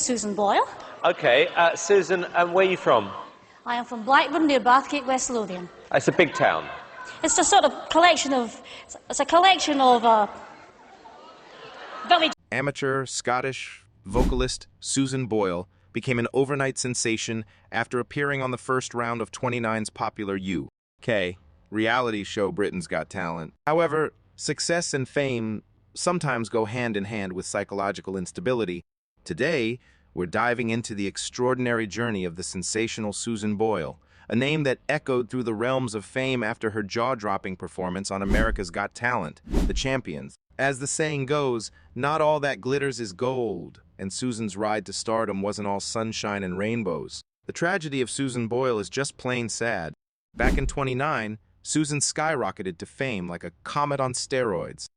Susan Boyle. Okay, Susan, where are you from? I am from Blackburn near Bathgate, West Lothian. It's a big town. It's a sort of collection of... It's a collection of village... Amateur Scottish vocalist Susan Boyle became an overnight sensation after appearing on the first round of 29's popular UK reality show Britain's Got Talent. However, success and fame sometimes go hand in hand with psychological instability. Today, we're diving into the extraordinary journey of the sensational Susan Boyle, a name that echoed through the realms of fame after her jaw-dropping performance on America's Got Talent, The Champions. As the saying goes, not all that glitters is gold, and Susan's ride to stardom wasn't all sunshine and rainbows. The tragedy of Susan Boyle is just plain sad. Back in 29, Susan skyrocketed to fame like a comet on steroids.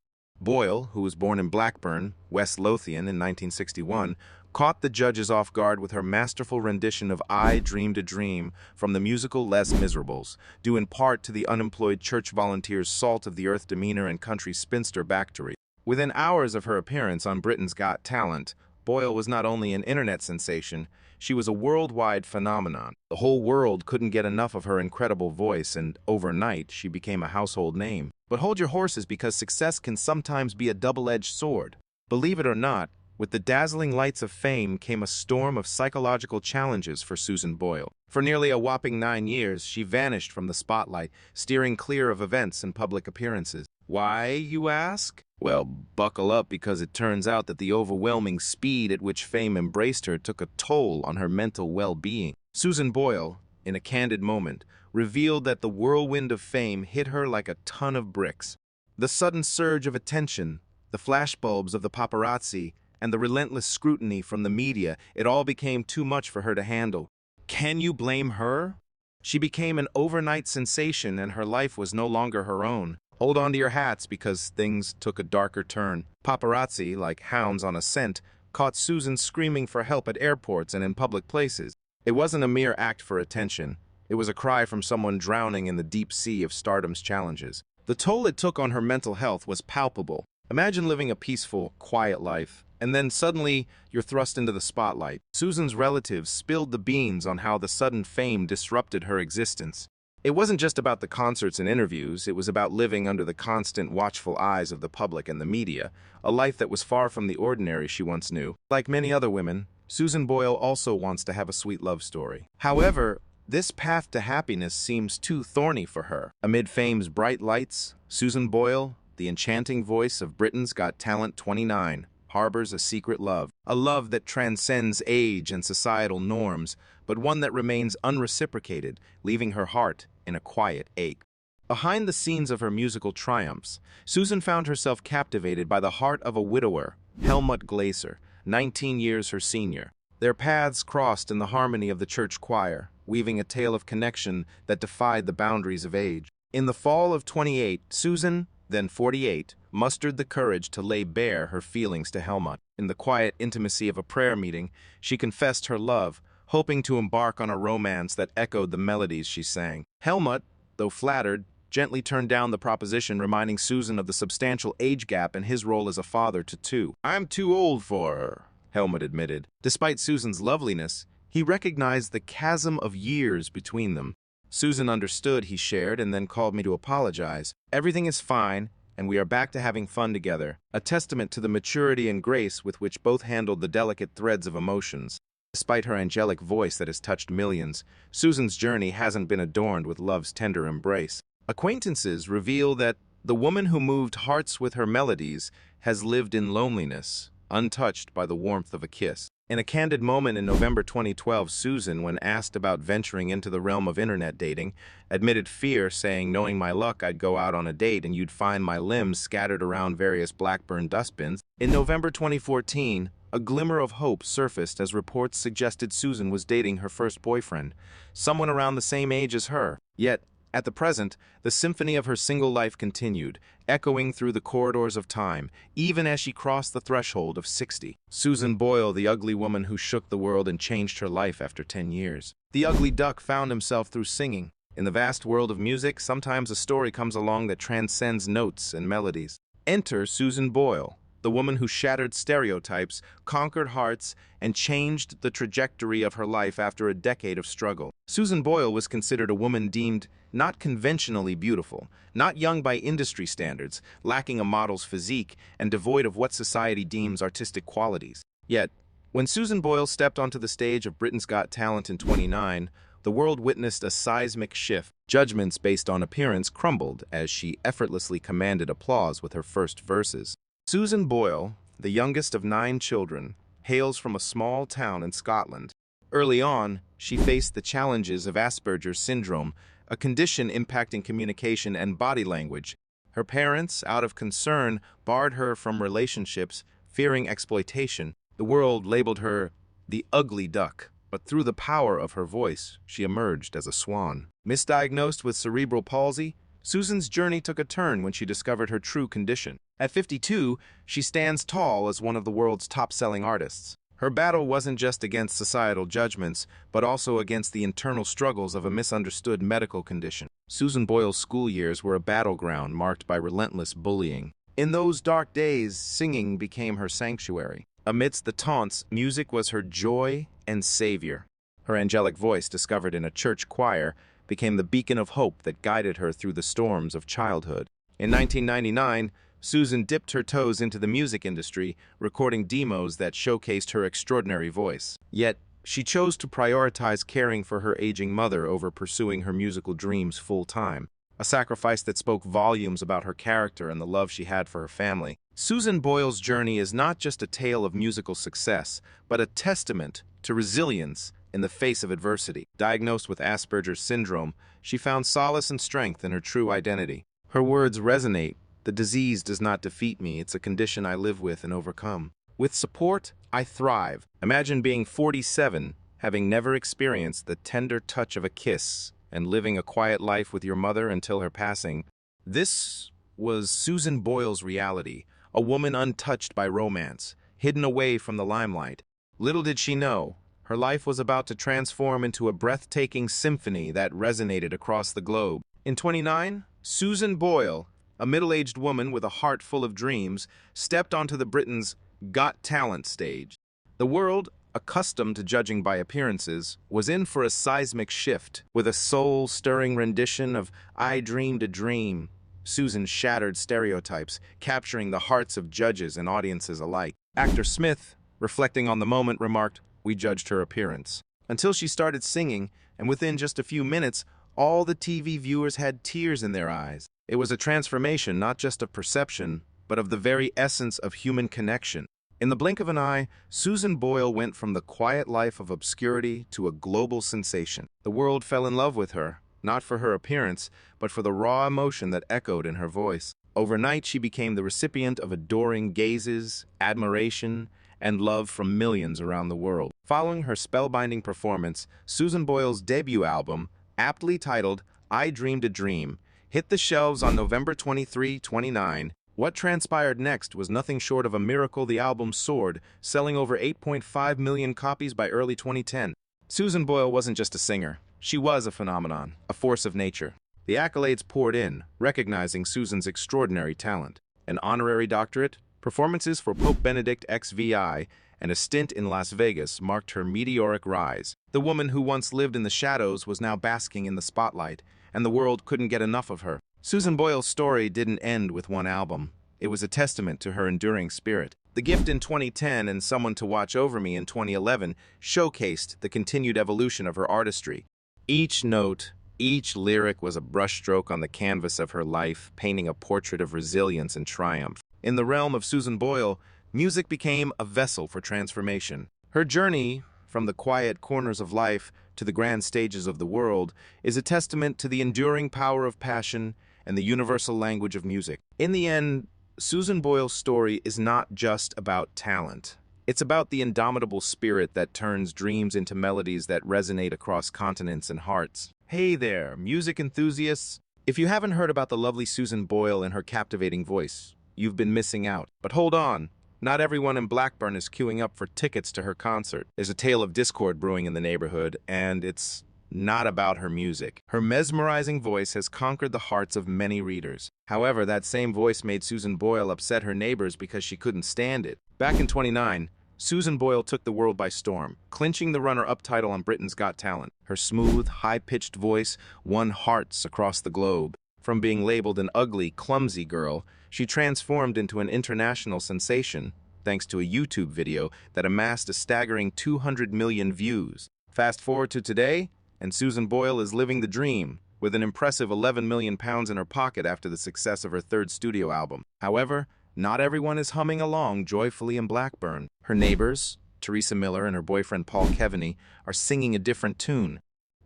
Boyle, who was born in Blackburn, West Lothian in 1961, caught the judges off guard with her masterful rendition of I Dreamed a Dream from the musical Les Miserables, due in part to the unemployed church volunteers' salt-of-the-earth demeanor and country spinster backstory. Within hours of her appearance on Britain's Got Talent, Boyle was not only an internet sensation, she was a worldwide phenomenon. The whole world couldn't get enough of her incredible voice, and overnight she became a household name. But hold your horses, because success can sometimes be a double-edged sword. Believe it or not, with the dazzling lights of fame came a storm of psychological challenges for Susan Boyle. For nearly a whopping 9 years, she vanished from the spotlight, steering clear of events and public appearances. Why, you ask? Well, buckle up, because it turns out that the overwhelming speed at which fame embraced her took a toll on her mental well-being. Susan Boyle, in a candid moment, revealed that the whirlwind of fame hit her like a ton of bricks. The sudden surge of attention, the flashbulbs of the paparazzi, and the relentless scrutiny from the media, it all became too much for her to handle. Can you blame her? She became an overnight sensation, and her life was no longer her own. Hold on to your hats, because things took a darker turn. Paparazzi, like hounds on a scent, caught Susan screaming for help at airports and in public places. It wasn't a mere act for attention. It was a cry from someone drowning in the deep sea of stardom's challenges. The toll it took on her mental health was palpable. Imagine living a peaceful, quiet life, and then suddenly you're thrust into the spotlight. Susan's relatives spilled the beans on how the sudden fame disrupted her existence. It wasn't just about the concerts and interviews, it was about living under the constant watchful eyes of the public and the media, a life that was far from the ordinary she once knew. Like many other women, Susan Boyle also wants to have a sweet love story. However, this path to happiness seems too thorny for her. Amid fame's bright lights, Susan Boyle, the enchanting voice of Britain's Got Talent 29, harbors a secret love. A love that transcends age and societal norms, but one that remains unreciprocated, leaving her heart in a quiet ache. Behind the scenes of her musical triumphs, Susan found herself captivated by the heart of a widower, Helmut Glaser, 19 years her senior. Their paths crossed in the harmony of the church choir, weaving a tale of connection that defied the boundaries of age. In the fall of 28, Susan, then 48, mustered the courage to lay bare her feelings to Helmut. In the quiet intimacy of a prayer meeting, she confessed her love, hoping to embark on a romance that echoed the melodies she sang. Helmut, though flattered, gently turned down the proposition, reminding Susan of the substantial age gap and his role as a father to two. "I'm too old for her," Helmut admitted. Despite Susan's loveliness, he recognized the chasm of years between them. "Susan understood," he shared, and then called me to apologize. "Everything is fine, and we are back to having fun together," a testament to the maturity and grace with which both handled the delicate threads of emotions. Despite her angelic voice that has touched millions, Susan's journey hasn't been adorned with love's tender embrace. Acquaintances reveal that the woman who moved hearts with her melodies has lived in loneliness, untouched by the warmth of a kiss. In a candid moment in November 2012, Susan, when asked about venturing into the realm of internet dating, admitted fear, saying, "Knowing my luck, I'd go out on a date and you'd find my limbs scattered around various Blackburn dustbins." In November 2014, a glimmer of hope surfaced as reports suggested Susan was dating her first boyfriend, someone around the same age as her. Yet, at the present, the symphony of her single life continued, echoing through the corridors of time, even as she crossed the threshold of 60. Susan Boyle, the ugly woman who shook the world and changed her life after 10 years. The ugly duck found himself through singing. In the vast world of music, sometimes a story comes along that transcends notes and melodies. Enter Susan Boyle, the woman who shattered stereotypes, conquered hearts, and changed the trajectory of her life after a decade of struggle. Susan Boyle was considered a woman deemed not conventionally beautiful, not young by industry standards, lacking a model's physique, and devoid of what society deems artistic qualities. Yet, when Susan Boyle stepped onto the stage of Britain's Got Talent in 2009, the world witnessed a seismic shift. Judgments based on appearance crumbled as she effortlessly commanded applause with her first verses. Susan Boyle, the youngest of 9 children, hails from a small town in Scotland. Early on, she faced the challenges of Asperger's syndrome, a condition impacting communication and body language. Her parents, out of concern, barred her from relationships, fearing exploitation. The world labeled her the ugly duck, but through the power of her voice, she emerged as a swan. Misdiagnosed with cerebral palsy, Susan's journey took a turn when she discovered her true condition. At 52, she stands tall as one of the world's top-selling artists. Her battle wasn't just against societal judgments, but also against the internal struggles of a misunderstood medical condition. Susan Boyle's school years were a battleground marked by relentless bullying. In those dark days, singing became her sanctuary. Amidst the taunts, music was her joy and savior. Her angelic voice, discovered in a church choir, became the beacon of hope that guided her through the storms of childhood. In 1999, Susan dipped her toes into the music industry, recording demos that showcased her extraordinary voice. Yet, she chose to prioritize caring for her aging mother over pursuing her musical dreams full-time, a sacrifice that spoke volumes about her character and the love she had for her family. Susan Boyle's journey is not just a tale of musical success, but a testament to resilience in the face of adversity. Diagnosed with Asperger's syndrome, she found solace and strength in her true identity. Her words resonate. The disease does not defeat me, it's a condition I live with and overcome. With support, I thrive. Imagine being 47, having never experienced the tender touch of a kiss, and living a quiet life with your mother until her passing. This was Susan Boyle's reality, a woman untouched by romance, hidden away from the limelight. Little did she know, her life was about to transform into a breathtaking symphony that resonated across the globe. In 29, Susan Boyle, a middle-aged woman with a heart full of dreams, stepped onto the Britain's Got Talent stage. The world, accustomed to judging by appearances, was in for a seismic shift. With a soul-stirring rendition of I Dreamed a Dream, Susan shattered stereotypes, capturing the hearts of judges and audiences alike. Actor Smith, reflecting on the moment, remarked, "We judged her appearance." Until she started singing, and within just a few minutes, all the TV viewers had tears in their eyes. It was a transformation not just of perception, but of the very essence of human connection. In the blink of an eye, Susan Boyle went from the quiet life of obscurity to a global sensation. The world fell in love with her, not for her appearance, but for the raw emotion that echoed in her voice. Overnight, she became the recipient of adoring gazes, admiration, and love from millions around the world. Following her spellbinding performance, Susan Boyle's debut album, aptly titled I Dreamed a Dream, hit the shelves on November 23, 2009. What transpired next was nothing short of a miracle. The album soared, selling over 8.5 million copies by early 2010. Susan Boyle wasn't just a singer. She was a phenomenon, a force of nature. The accolades poured in, recognizing Susan's extraordinary talent. An honorary doctorate, performances for Pope Benedict XVI, and a stint in Las Vegas marked her meteoric rise. The woman who once lived in the shadows was now basking in the spotlight, and the world couldn't get enough of her. Susan Boyle's story didn't end with one album. It was a testament to her enduring spirit. The Gift in 2010 and Someone to Watch Over Me in 2011 showcased the continued evolution of her artistry. Each note, each lyric was a brushstroke on the canvas of her life, painting a portrait of resilience and triumph. In the realm of Susan Boyle, music became a vessel for transformation. Her journey, from the quiet corners of life to the grand stages of the world, is a testament to the enduring power of passion and the universal language of music. In the end, Susan Boyle's story is not just about talent. It's about the indomitable spirit that turns dreams into melodies that resonate across continents and hearts. Hey there, music enthusiasts! If you haven't heard about the lovely Susan Boyle and her captivating voice, you've been missing out. But hold on, not everyone in Blackburn is queuing up for tickets to her concert. There's a tale of discord brewing in the neighborhood, and it's not about her music. Her mesmerizing voice has conquered the hearts of many readers. However, that same voice made Susan Boyle upset her neighbors because she couldn't stand it. Back in 1929, Susan Boyle took the world by storm, clinching the runner-up title on Britain's Got Talent. Her smooth, high-pitched voice won hearts across the globe. From being labeled an ugly, clumsy girl, she transformed into an international sensation, thanks to a YouTube video that amassed a staggering 200 million views. Fast forward to today, and Susan Boyle is living the dream, with an impressive 11 million pounds in her pocket after the success of her third studio album. However, not everyone is humming along joyfully in Blackburn. Her neighbors, Teresa Miller and her boyfriend Paul Keaveney, are singing a different tune.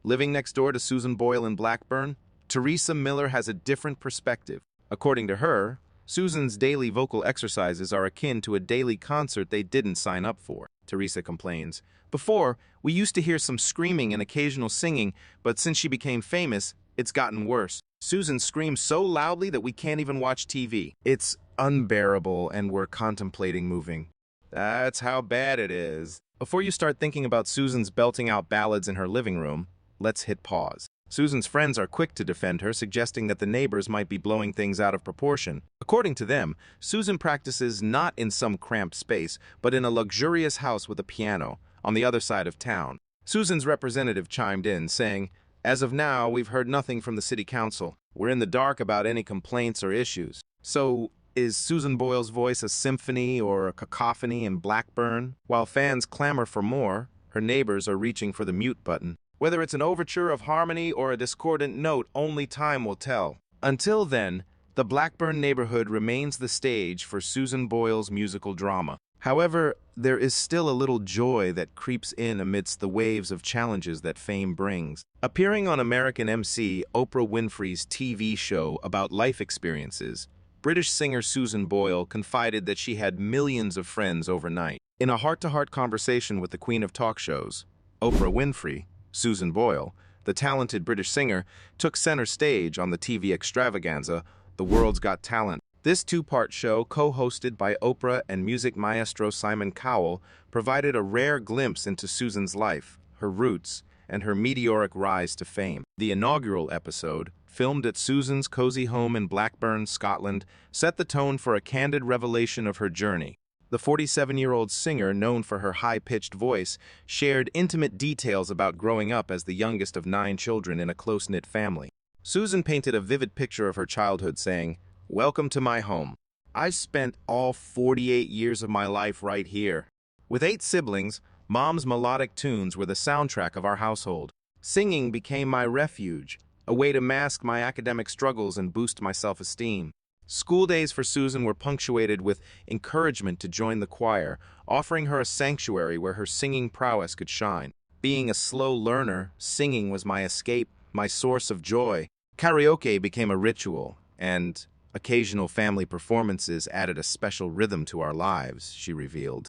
Living next door to Susan Boyle in Blackburn, Teresa Miller has a different perspective. According to her, Susan's daily vocal exercises are akin to a daily concert they didn't sign up for. Teresa complains, "Before, we used to hear some screaming and occasional singing, but since she became famous, it's gotten worse. Susan screams so loudly that we can't even watch TV. It's unbearable and we're contemplating moving." That's how bad it is. Before you start thinking about Susan's belting out ballads in her living room, let's hit pause. Susan's friends are quick to defend her, suggesting that the neighbors might be blowing things out of proportion. According to them, Susan practices not in some cramped space, but in a luxurious house with a piano on the other side of town. Susan's representative chimed in, saying, "As of now, we've heard nothing from the city council. We're in the dark about any complaints or issues." So, is Susan Boyle's voice a symphony or a cacophony in Blackburn? While fans clamor for more, her neighbors are reaching for the mute button. Whether it's an overture of harmony or a discordant note, only time will tell. Until then, the Blackburn neighborhood remains the stage for Susan Boyle's musical drama. However, there is still a little joy that creeps in amidst the waves of challenges that fame brings. Appearing on American MC Oprah Winfrey's TV show about life experiences, British singer Susan Boyle confided that she had millions of friends overnight. In a heart-to-heart conversation with the queen of talk shows, Oprah Winfrey, Susan Boyle, the talented British singer, took center stage on the TV extravaganza, The World's Got Talent. This two-part show, co-hosted by Oprah and music maestro Simon Cowell, provided a rare glimpse into Susan's life, her roots, and her meteoric rise to fame. The inaugural episode, filmed at Susan's cozy home in Blackburn, Scotland, set the tone for a candid revelation of her journey. The 47-year-old singer, known for her high-pitched voice, shared intimate details about growing up as the youngest of 9 children in a close-knit family. Susan painted a vivid picture of her childhood, saying, "Welcome to my home. I spent all 48 years of my life right here. With 8 siblings, Mom's melodic tunes were the soundtrack of our household. Singing became my refuge, a way to mask my academic struggles and boost my self-esteem." School days for Susan were punctuated with encouragement to join the choir, offering her a sanctuary where her singing prowess could shine. Being a slow learner, singing was my escape, my source of joy. Karaoke became a ritual, and occasional family performances added a special rhythm to our lives, she revealed.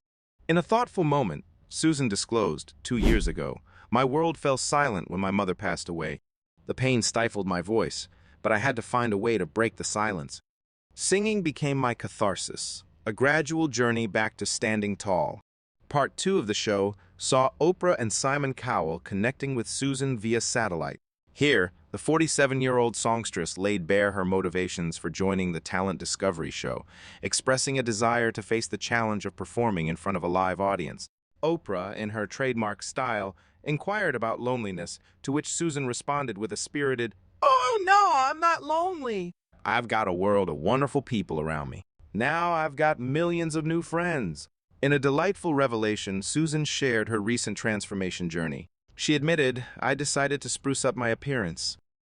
In a thoughtful moment, Susan disclosed, 2 years ago, "My world fell silent when my mother passed away. The pain stifled my voice, but I had to find a way to break the silence. Singing became my catharsis, a gradual journey back to standing tall." Part 2 of the show saw Oprah and Simon Cowell connecting with Susan via satellite. Here, the 47-year-old songstress laid bare her motivations for joining the talent discovery show, expressing a desire to face the challenge of performing in front of a live audience. Oprah, in her trademark style, inquired about loneliness, to which Susan responded with a spirited, "Oh no, I'm not lonely. I've got a world of wonderful people around me. Now I've got millions of new friends." In a delightful revelation, Susan shared her recent transformation journey. She admitted, "I decided to spruce up my appearance.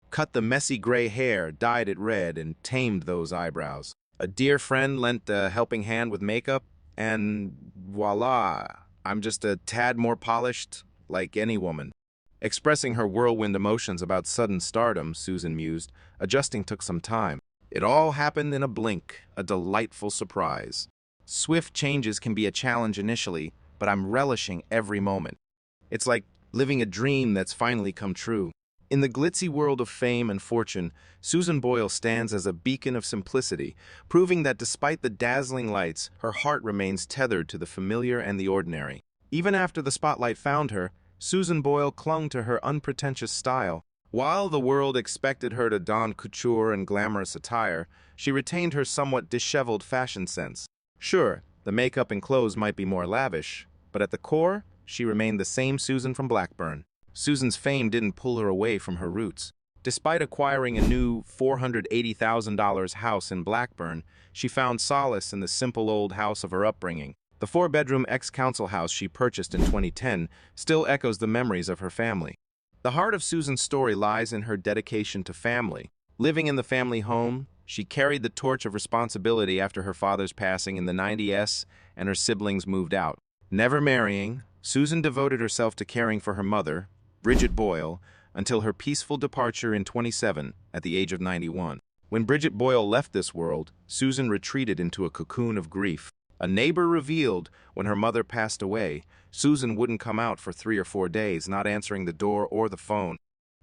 Cut the messy gray hair, dyed it red, and tamed those eyebrows. A dear friend lent a helping hand with makeup, and voila, I'm just a tad more polished, like any woman." Expressing her whirlwind emotions about sudden stardom, Susan mused, "Adjusting took some time. It all happened in a blink, a delightful surprise. Swift changes can be a challenge initially, but I'm relishing every moment. It's like living a dream that's finally come true." In the glitzy world of fame and fortune, Susan Boyle stands as a beacon of simplicity, proving that despite the dazzling lights, her heart remains tethered to the familiar and the ordinary. Even after the spotlight found her, Susan Boyle clung to her unpretentious style. While the world expected her to don couture and glamorous attire, she retained her somewhat disheveled fashion sense. Sure, the makeup and clothes might be more lavish, but at the core, she remained the same Susan from Blackburn. Susan's fame didn't pull her away from her roots. Despite acquiring a new $480,000 house in Blackburn, she found solace in the simple old house of her upbringing. The four-bedroom ex-council house she purchased in 2010 still echoes the memories of her family. The heart of Susan's story lies in her dedication to family. Living in the family home, she carried the torch of responsibility after her father's passing in the 90s and her siblings moved out. Never marrying, Susan devoted herself to caring for her mother, Bridget Boyle, until her peaceful departure in 27 at the age of 91. When Bridget Boyle left this world, Susan retreated into a cocoon of grief. A neighbor revealed when her mother passed away, Susan wouldn't come out for 3 or 4 days, not answering the door or the phone.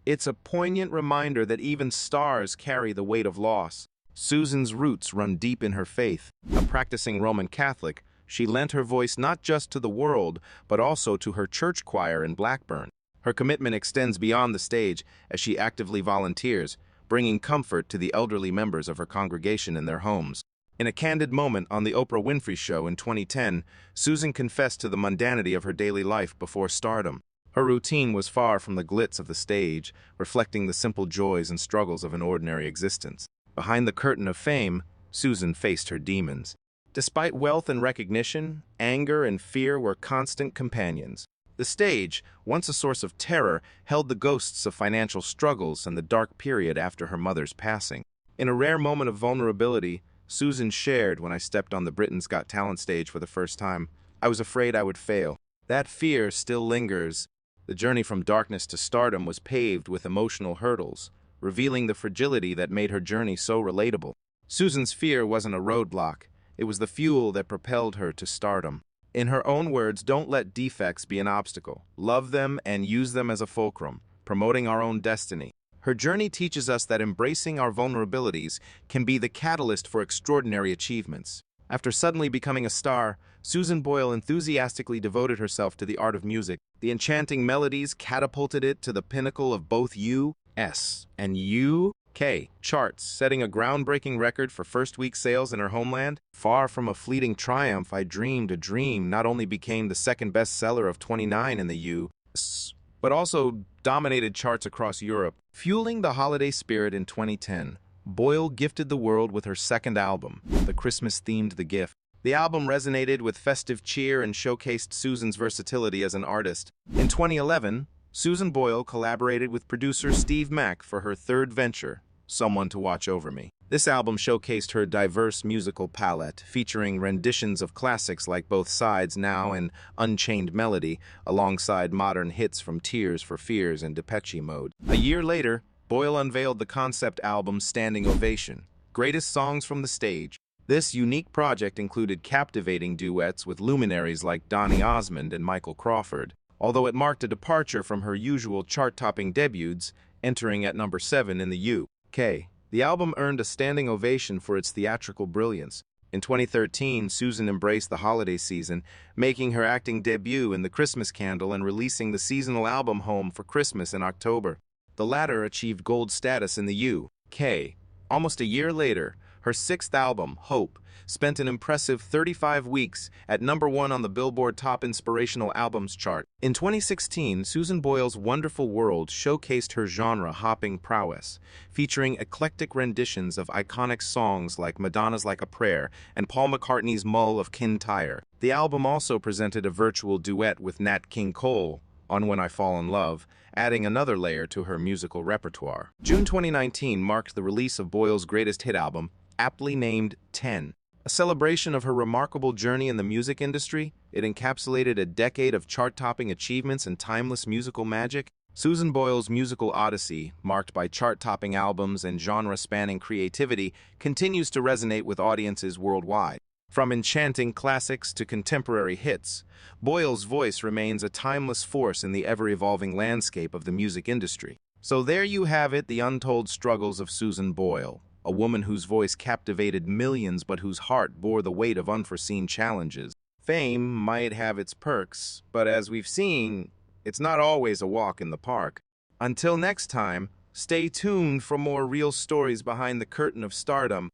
It's a poignant reminder that even stars carry the weight of loss. Susan's roots run deep in her faith. A practicing Roman Catholic, she lent her voice not just to the world, but also to her church choir in Blackburn. Her commitment extends beyond the stage as she actively volunteers, bringing comfort to the elderly members of her congregation in their homes. In a candid moment on The Oprah Winfrey Show in 2010, Susan confessed to the mundanity of her daily life before stardom. Her routine was far from the glitz of the stage, reflecting the simple joys and struggles of an ordinary existence. Behind the curtain of fame, Susan faced her demons. Despite wealth and recognition, anger and fear were constant companions. The stage, once a source of terror, held the ghosts of financial struggles and the dark period after her mother's passing. In a rare moment of vulnerability, Susan shared when I stepped on the Britain's Got Talent stage for the first time, I was afraid I would fail. That fear still lingers. The journey from darkness to stardom was paved with emotional hurdles, revealing the fragility that made her journey so relatable. Susan's fear wasn't a roadblock. It was the fuel that propelled her to stardom. In her own words, don't let defects be an obstacle. Love them and use them as a fulcrum, promoting our own destiny. Her journey teaches us that embracing our vulnerabilities can be the catalyst for extraordinary achievements. After suddenly becoming a star, Susan Boyle enthusiastically devoted herself to the art of music. The enchanting melodies catapulted it to the pinnacle of both U.S. and U.K. charts, setting a groundbreaking record for first-week sales in her homeland. Far from a fleeting triumph, I Dreamed a Dream not only became the second bestseller of 29 in the U.S., but also dominated charts across Europe. Fueling the holiday spirit in 2010, Boyle gifted the world with her second album, the Christmas-themed The Gift. The album resonated with festive cheer and showcased Susan's versatility as an artist. In 2011, Susan Boyle collaborated with producer Steve Mack for her third venture, Someone to Watch Over Me. This album showcased her diverse musical palette, featuring renditions of classics like Both Sides Now and Unchained Melody, alongside modern hits from Tears for Fears and Depeche Mode. A year later, Boyle unveiled the concept album Standing Ovation, Greatest Songs from the Stage. This unique project included captivating duets with luminaries like Donny Osmond and Michael Crawford, although it marked a departure from her usual chart-topping debuts, entering at number 7 in the UK. The album earned a standing ovation for its theatrical brilliance. In 2013, Susan embraced the holiday season, making her acting debut in The Christmas Candle and releasing the seasonal album Home for Christmas in October. The latter achieved gold status in the UK. Almost a year later, her sixth album, Hope, spent an impressive 35 weeks at number 1 on the Billboard Top Inspirational Albums chart. In 2016, Susan Boyle's Wonderful World showcased her genre-hopping prowess, featuring eclectic renditions of iconic songs like Madonna's Like a Prayer and Paul McCartney's Mull of Kintyre. The album also presented a virtual duet with Nat King Cole on When I Fall in Love, adding another layer to her musical repertoire. June 2019 marked the release of Boyle's greatest hit album, aptly named 10. A celebration of her remarkable journey in the music industry, it encapsulated a decade of chart-topping achievements and timeless musical magic. Susan Boyle's musical odyssey, marked by chart-topping albums and genre-spanning creativity, continues to resonate with audiences worldwide. From enchanting classics to contemporary hits, Boyle's voice remains a timeless force in the ever-evolving landscape of the music industry. So there you have it, the untold struggles of Susan Boyle, a woman whose voice captivated millions but whose heart bore the weight of unforeseen challenges. Fame might have its perks, but as we've seen, it's not always a walk in the park. Until next time, stay tuned for more real stories behind the curtain of stardom.